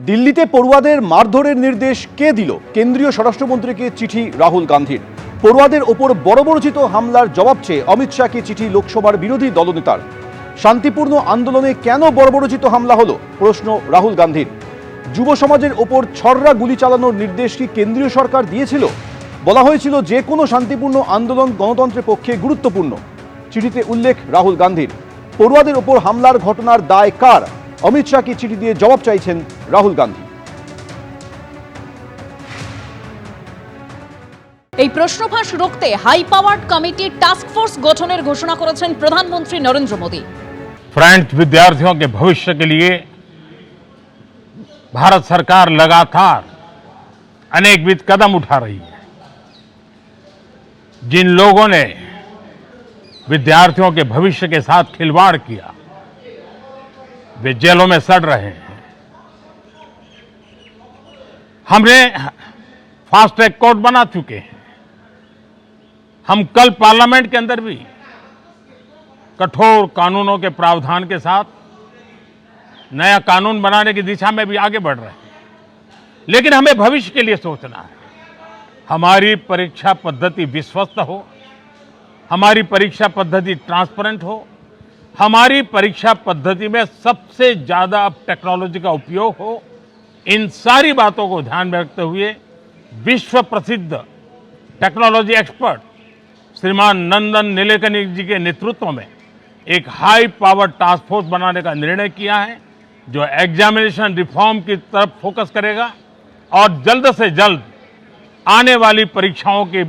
দিল্লিতে পড়ুয়াদের মারধরের নির্দেশ কে দিল? কেন্দ্রীয় স্বরাষ্ট্রমন্ত্রীকে চিঠি রাহুল গান্ধীর। পড়ুয়াদের ওপর বর্বরোচিত হামলার জবাব চেয়ে অমিত শাহকে চিঠি লোকসভার বিরোধী দলনেতার। শান্তিপূর্ণ আন্দোলনে কেন বর্বরোচিত হামলা হলো প্রশ্ন রাহুল গান্ধীর। যুব সমাজের ওপর ছররা গুলি চালানোর নির্দেশ কি কেন্দ্রীয় সরকার দিয়েছিল? বলা হয়েছিল যে কোনো শান্তিপূর্ণ আন্দোলন গণতন্ত্রের পক্ষে গুরুত্বপূর্ণ। চিঠিতে উল্লেখ রাহুল গান্ধীর। পড়ুয়াদের ওপর হামলার ঘটনার দায় কার? অমিত শাহকে চিঠি দিয়ে জবাব চাইছেন রাহুল গান্ধী। এই প্রশ্নফাঁস রুখতে high powered committee task force गठনের ঘোষণा করেছেন প্রধানমন্ত্রী নরেন্দ্র মোदी। फ्रेंच विद्यार्थियों के भविष्य के लिए भारत सरकार लगातार अनेकविध कदम उठा रही है। जिन लोगों ने विद्यार्थियों के भविष्य के साथ खिलवाड़ किया वे जेलों में सड़ रहे हैं। हमने फास्ट ट्रैक कोर्ट बना चुके हैं। हम कल पार्लियामेंट के अंदर भी कठोर कानूनों के प्रावधान के साथ नया कानून बनाने की दिशा में भी आगे बढ़ रहे हैं। लेकिन हमें भविष्य के लिए सोचना है। हमारी परीक्षा पद्धति विश्वस्त हो, हमारी परीक्षा पद्धति ट्रांसपेरेंट हो, हमारी परीक्षा पद्धति में सबसे ज्यादा अब टेक्नोलॉजी का उपयोग हो। इन सारी बातों को ध्यान में रखते हुए विश्व प्रसिद्ध टेक्नोलॉजी एक्सपर्ट श्रीमान नंदन नीलेकनी जी के नेतृत्व में एक हाई पावर टास्क फोर्स बनाने का निर्णय किया है, जो एग्जामिनेशन रिफॉर्म की तरफ फोकस करेगा और जल्द से जल्द आने वाली परीक्षाओं की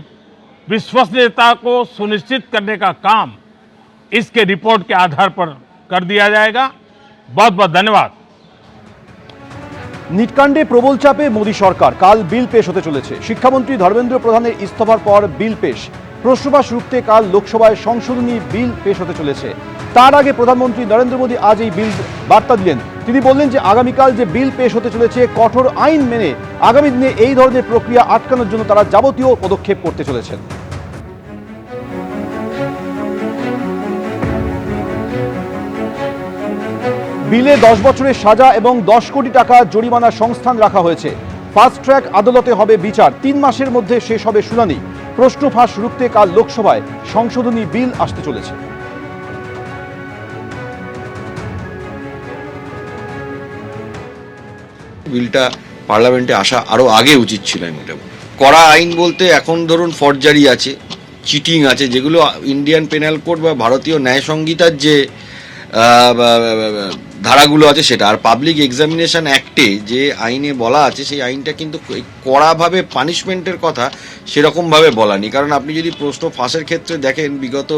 विश्वसनीयता को सुनिश्चित करने का काम इसके रिपोर्ट के आधार पर कर दिया जाएगा। बहुत बहुत धन्यवाद। নিটকাণ্ডে প্রবল চাপে মোদী সরকার। কাল বিল পেশ হতে চলেছে। শিক্ষামন্ত্রী ধর্মেন্দ্র প্রধানের ইস্তফার পর বিল পেশ। প্রশ্নফাঁস রুখতে কাল লোকসভায় সংশোধনী বিল পেশ হতে চলেছে। তার আগে প্রধানমন্ত্রী নরেন্দ্র মোদী আজ এই বিল বার্তা দিলেন। তিনি বললেন যে আগামীকাল যে বিল পেশ হতে চলেছে কঠোর আইন মেনে আগামী দিনে এই ধরনের প্রক্রিয়া আটকানোর জন্য তারা যাবতীয় পদক্ষেপ করতে চলেছেন। বিলে 10 বছরের সাজা এবং 10 কোটি টাকা জরিমানার সংস্থান রাখা হয়েছে। ফাস্ট ট্র্যাক আদালতে হবে বিচার। 3 মাসের মধ্যে শেষ হবে শুনানি। প্রশ্ন ফাঁস রুখতে কাল লোকসভায় সংশোধনী বিল আসতে চলেছে। বিলটা পার্লামেন্টে আসা আরো আগে উচিত ছিল। মোটামুটি কড়া আইন বলতে এখন ধরুন ফর্জারি আছে, চিটিং আছে, যেগুলো ইন্ডিয়ান পেনাল কোড বা ভারতীয় ন্যায় সংহিতার যে ধারাগুলো আছে সেটা। আর পাবলিক এক্সামিনেশন অ্যাক্টে যে আইনে বলা আছে সেই আইনটা কিন্তু কড়াভাবে পানিশমেন্টের কথা সেরকমভাবে বলা নেই। কারণ আপনি যদি প্রশ্ন ফাঁসের ক্ষেত্রে দেখেন, বিগত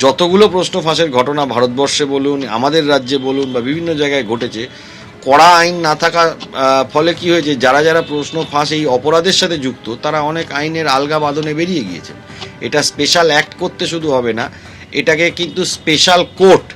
যতগুলো প্রশ্ন ফাঁসের ঘটনা ভারতবর্ষে বলুন, আমাদের রাজ্যে বলুন বা বিভিন্ন জায়গায় ঘটেছে, কড়া আইন না থাকার ফলে কি হয়েছে, যারা যারা প্রশ্ন ফাঁস এই অপরাধের সাথে যুক্ত তারা অনেক আইনের আলগা বাঁধনে বেরিয়ে গিয়েছেন। এটা স্পেশাল অ্যাক্ট করতে শুধু হবে না, এটাকে কিন্তু স্পেশাল কোর্ট,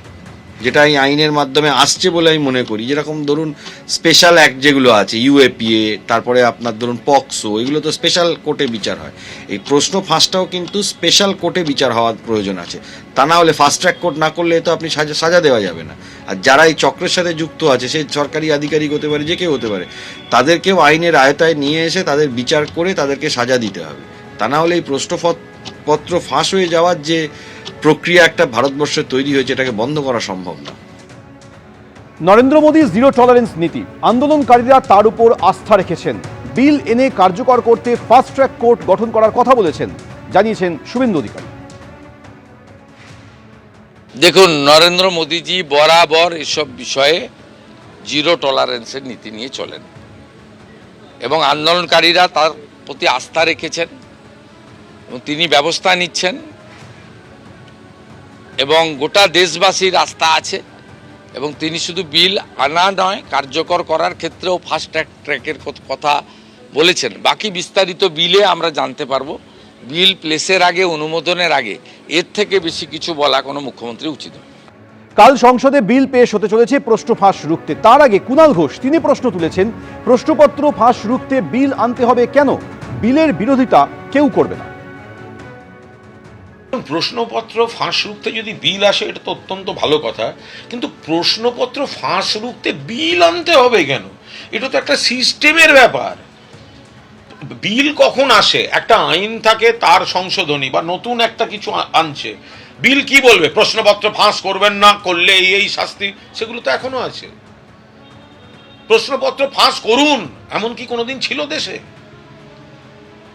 যেটা এই আইনের মাধ্যমে আসছে বলে আমি মনে করি, যেরকম ধরুন স্পেশাল অ্যাক্ট যেগুলো আছে ইউএপিএ, তারপরে আপনার ধরুন পক্সো, এগুলো তো স্পেশাল কোর্টে বিচার হয়। এই প্রশ্ন ফাঁসটাও কিন্তু স্পেশাল কোর্টে বিচার হওয়ার প্রয়োজন আছে। তা না হলে ফাস্ট ট্র্যাক কোর্ট না করলে তো আপনি সাজা দেওয়া যাবে না। আর যারা এই চক্রের সাথে যুক্ত আছে, সে সরকারি আধিকারিক হতে পারে, যে কেউ হতে পারে, তাদেরকেও আইনের আয়তায় নিয়ে এসে তাদের বিচার করে তাদেরকে সাজা দিতে হবে। তা না হলে এই প্রশ্নপত্র ফাঁস হয়ে যাওয়ার যে প্রক্রিয়া একটা ভারতবর্ষে তৈরি হয়েছে, এটাকে বন্ধ করা সম্ভব না। নরেন্দ্র মোদী জিরো টলারেন্স নীতি। আন্দোলনকারীরা তার উপর আস্থা রেখেছেন। বিল এনে কার্যকর করতে ফাস্ট ট্র্যাক কোর্ট গঠন করার কথা বলেছেন, জানিয়েছেন শুভেন্দু অধিকারী। দেখুন, নরেন্দ্র মোদীজি বরাবর এসব বিষয়ে জিরো টলারেন্সের নীতি নিয়ে চলেন এবং আন্দোলনকারীরা তার প্রতি আস্থা রেখেছেন এবং তিনি ব্যবস্থা নিচ্ছেন এবং গোটা দেশবাসীর আস্থা আছে এবং তিনি শুধু বিল আনা নয়, কার্যকর করার ক্ষেত্রেও ফাস্ট ট্র্যাকের কথা বলেছেন। বাকি বিস্তারিত বিলে আমরা জানতে পারবো। বিল প্লেসের আগে, অনুমোদনের আগে এর থেকে বেশি কিছু বলা কোনো মুখ্যমন্ত্রী উচিত নয়। কাল সংসদে বিল পেশ হতে চলেছে প্রশ্ন ফাঁস রুখতে। তার আগে কুণাল ঘোষ তিনি প্রশ্ন তুলেছেন, প্রশ্নপত্র ফাঁস রুখতে বিল আনতে হবে কেন? বিলের বিরোধিতা কেউ করবে না। প্রশ্নপত্র ফাঁস রুখতে যদি বিল আসে এটা তো অত্যন্ত ভালো কথা, কিন্তু প্রশ্নপত্র ফাঁস রুখতে বিল আনতে হবে কেন? এটা তো একটা সিস্টেমের ব্যাপার। বিল কখন আসে? একটা আইন থাকে, তার সংশোধনী বা নতুন একটা কিছু আনছে, বিল কি বলবে? প্রশ্নপত্র ফাঁস করবেন না, করলে এই শাস্তি, সেগুলো তো এখনো আছে। প্রশ্নপত্র ফাঁস করুন এমন কি কোনোদিন ছিল দেশে?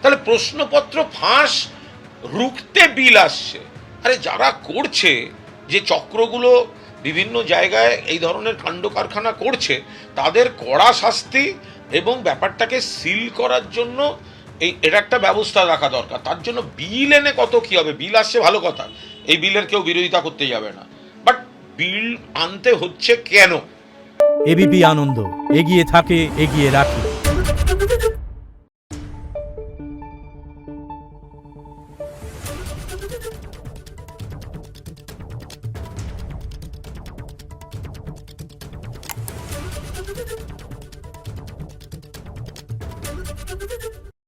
তাহলে প্রশ্নপত্র ফাঁস রুখতে বিল আসছে। আরে যারা করছে, যে চক্রগুলো বিভিন্ন জায়গায় এই ধরনের কাণ্ড কারখানা করছে, তাদের কড়া শাস্তি এবং ব্যাপারটাকে সিল করার জন্য এটা একটা ব্যবস্থা রাখা দরকার। তার জন্য বিল এনে কত কি হবে? বিল আসছে ভালো কথা, এই বিলের কেউ বিরোধিতা করতে যাবে না, বাট বিল আনতে হচ্ছে কেন? এবিপি আনন্দ, এগিয়ে থাকে, এগিয়ে রাখে।